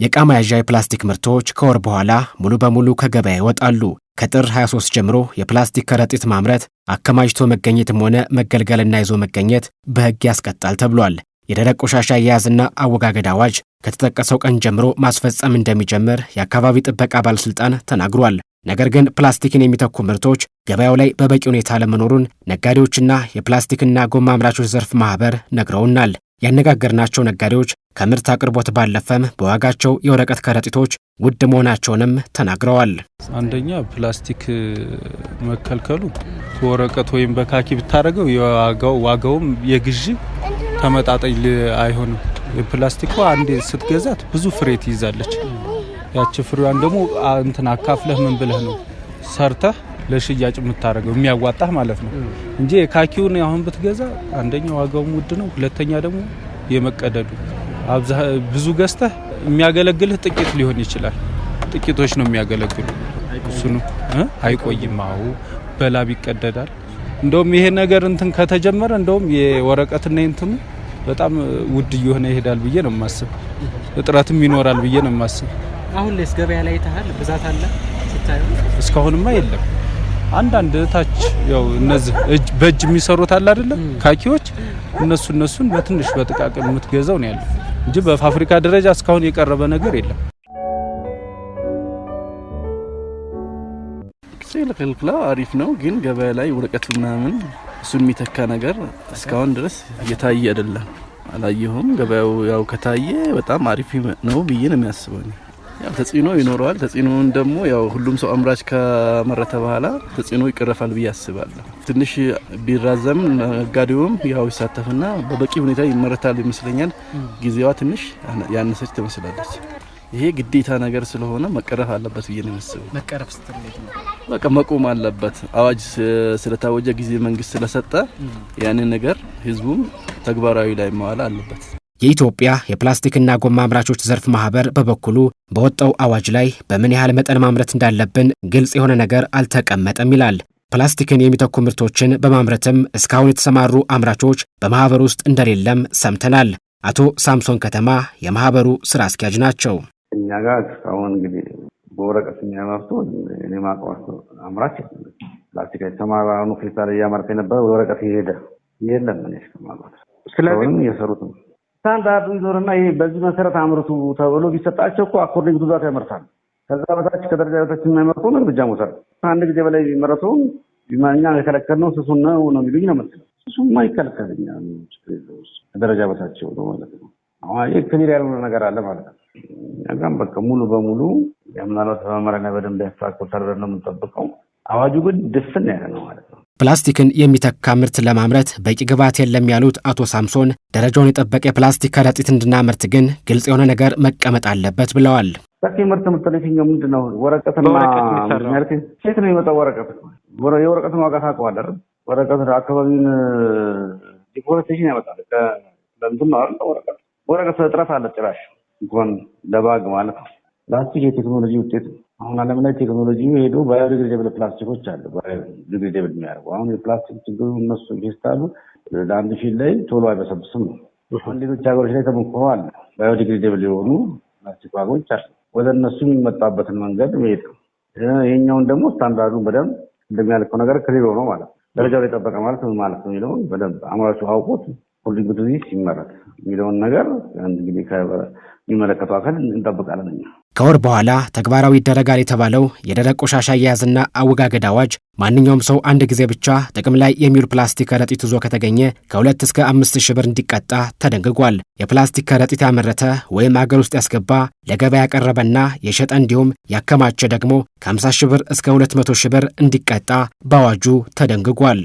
የዕቃ መያዣ የፕላስቲክ ምርቶች ከወር በኋላ ሙሉ በሙሉ ከገበያ ይወጣሉ። ከጥር 23 ጀምሮ የፕላስቲክ ከረጢት ማምረት፣ አከማችቶ መገኘትም ሆነ መገልገልና ይዞ መገኘት በሕግ ያስቀጣል ተብሏል። የደረቅ ቆሻሻ አያያዝና አወጋገድ አዋጅ ከተጠቀሰው ቀን ጀምሮ ማስፈጸም እንደሚጀምር የአካባቢ ጥበቃ ባለስልጣን ተናግሯል። ነገር ግን ፕላስቲክን የሚተኩ ምርቶች ገበያው ላይ በበቂ ሁኔታ ለመኖሩን ነጋዴዎችና የፕላስቲክና ጎማ አምራቾች ዘርፍ ማህበር ነግረውናል። ያነጋገርናቸው ነጋዴዎች ከምርት አቅርቦት ባለፈም በዋጋቸው የወረቀት ከረጢቶች ውድ መሆናቸውንም ተናግረዋል። አንደኛ ፕላስቲክ መከልከሉ በወረቀት ወይም በካኪ ብታረገው ዋጋውም የግዢ ተመጣጣኝ አይሆንም። የፕላስቲኩ አንዴ ስትገዛት ብዙ ፍሬ ትይዛለች። ያቺ ፍሬዋን ደግሞ እንትን አካፍለህ ምን ብለህ ነው ሰርተህ ለሽያጭ የምታረገው የሚያዋጣህ ማለት ነው እንጂ የካኪውን አሁን ብትገዛ አንደኛ ዋጋውም ውድ ነው፣ ሁለተኛ ደግሞ የመቀደዱ ብዙ ገዝተህ የሚያገለግልህ ጥቂት ሊሆን ይችላል። ጥቂቶች ነው የሚያገለግሉ፣ እሱኑ አይቆይም። አዎ በላብ ይቀደዳል። እንደውም ይሄ ነገር እንትን ከተጀመረ እንደውም የወረቀትና እንትኑ በጣም ውድ እየሆነ ይሄዳል ብዬ ነው የማስብ። እጥረትም ይኖራል ብዬ ነው የማስብ። አሁን ለስ ገበያ ላይ ታህል ብዛት አለ ስታዩ? እስካሁንማ የለም። አንዳንድ ታች ያው እነዚህ በእጅ የሚሰሩት አለ አይደለ ካኪዎች፣ እነሱን በትንሽ በጥቃቅን የምትገዛው ነው ያለው እንጂ በፋብሪካ ደረጃ እስካሁን የቀረበ ነገር የለም። ክልክላ አሪፍ ነው፣ ግን ገበያ ላይ ወረቀት ምናምን እሱ የሚተካ ነገር እስካሁን ድረስ እየታየ አይደለም። አላየሁም። ገበያው ያው ከታየ በጣም አሪፍ ነው ብዬ ነው የሚያስበው። ያው ተጽዕኖ ይኖረዋል። ተጽዕኖውን ደግሞ ያው ሁሉም ሰው አምራች ከመረተ በኋላ ተጽዕኖ ይቀረፋል ብዬ አስባለሁ። ትንሽ ቢራዘም ነጋዴውም ያው ይሳተፍና በበቂ ሁኔታ ይመረታል ይመስለኛል። ጊዜዋ ትንሽ ያነሰች ትመስላለች። ይሄ ግዴታ ነገር ስለሆነ መቀረፍ አለበት ብዬ ነው የማስበው። መቀረፍ ስትልኝ በቃ መቆም አለበት። አዋጅ ስለታወጀ ጊዜ መንግስት ስለሰጠ ያንን ነገር ህዝቡም ተግባራዊ ላይ መዋል አለበት። የኢትዮጵያ የፕላስቲክና ጎማ አምራቾች ዘርፍ ማህበር በበኩሉ በወጣው አዋጅ ላይ በምን ያህል መጠን ማምረት እንዳለብን ግልጽ የሆነ ነገር አልተቀመጠም ይላል። ፕላስቲክን የሚተኩ ምርቶችን በማምረትም እስካሁን የተሰማሩ አምራቾች በማህበር ውስጥ እንደሌለም ሰምተናል። አቶ ሳምሶን ከተማ የማህበሩ ስራ አስኪያጅ ናቸው። እኛ ጋር እስካሁን እንግዲህ በወረቀት የሚያመርቱ እኔ ማውቀው አምራች ፕላስቲክ የተሰማራኑ ክሪስታል እያመረተ የነበረ ወረቀት ይሄደ የለም። እኔ እስከማውቀው ስለዚህ እየሰሩት ነው። ስታንዳርዱ ይዞርና ይሄ በዚህ መሰረት አምርቱ ተብሎ ቢሰጣቸው እኮ አኮርዲንግ ቱ ዛት ያመርታሉ። ከዛ በታች ከደረጃ በታች የሚያመርቱን እርምጃ መውሰድ። አንድ ጊዜ በላይ የሚመረተውን እኛ የከለከልነው ስሱን ነው የሚሉኝ ነው መሰለኝ። ስሱማ ይከለከልኛል ከደረጃ በታች ነው ማለት ነው። አሁን ይሄ ክሊር ያልሆነ ነገር አለ ማለት ነው። ያጋም በቃ ሙሉ በሙሉ ያምናለው ተመረና በደንብ ያስተካክል ተደረገ ነው የምንጠብቀው። አዋጁ ግን ድፍን ያለ ነው ማለት ነው። ፕላስቲክን የሚተካ ምርት ለማምረት በቂ ግብዓት የለም ያሉት አቶ ሳምሶን ደረጃውን የጠበቀ የፕላስቲክ ከረጢት እንድናመርት ግን ግልጽ የሆነ ነገር መቀመጥ አለበት ብለዋል። በቂ ምርት የምትለኝው ምንድነው? ወረቀትና ማለት ሴት ነው የመጣው ወረቀት የወረቀትን ዋጋ ታውቀዋለህ አይደል? ወረቀት አካባቢን ዲፎሬስቴሽን ያመጣል። ለእንትን ነው አይደል? ወረቀት እጥረት አለ ጭራሽ እንኳን ለባግ ማለት ነው። ፕላስቲክ የቴክኖሎጂ ውጤት ነው። አሁን ዓለም ላይ ቴክኖሎጂ ሄዶ ባዮዲግሬዴብል ፕላስቲኮች አሉ። ባዮዲግሬዴብል የሚያደርጉ አሁን የፕላስቲክ ችግሩ እነሱ ይስታሉ ለአንድ ፊል ላይ ቶሎ አይበሰብስም ነው። አሁን ሌሎች ሀገሮች ላይ ተሞክረዋል። ባዮዲግሬዴብል የሆኑ ፕላስቲክ ባጎች አሉ። ወደ እነሱ የሚመጣበትን መንገድ መሄድ ነው። ይሄኛውን ደግሞ ስታንዳርዱን በደንብ እንደሚያልቀው ነገር ክሊር ነው ማለት ነው። ደረጃው ላይ ጠበቀ ማለት ምን ማለት ነው የሚለውን በደንብ አምራቹ አውቆት ሁሉ ብዙ ሲመረት የሚለውን ነገር እንግዲህ የሚመለከተው አካል እንጠብቃለን። ከወር በኋላ ተግባራዊ ይደረጋል የተባለው የደረቅ ቆሻሻ አያያዝና አወጋገድ አዋጅ ማንኛውም ሰው አንድ ጊዜ ብቻ ጥቅም ላይ የሚውል ፕላስቲክ ከረጢት ይዞ ከተገኘ ከ2 እስከ 5 ሺህ ብር እንዲቀጣ ተደንግጓል። የፕላስቲክ ከረጢት ያመረተ ወይም አገር ውስጥ ያስገባ ለገበያ ያቀረበና የሸጠ እንዲሁም ያከማቸ ደግሞ ከ50 ሺህ ብር እስከ 200 ሺህ ብር እንዲቀጣ በአዋጁ ተደንግጓል።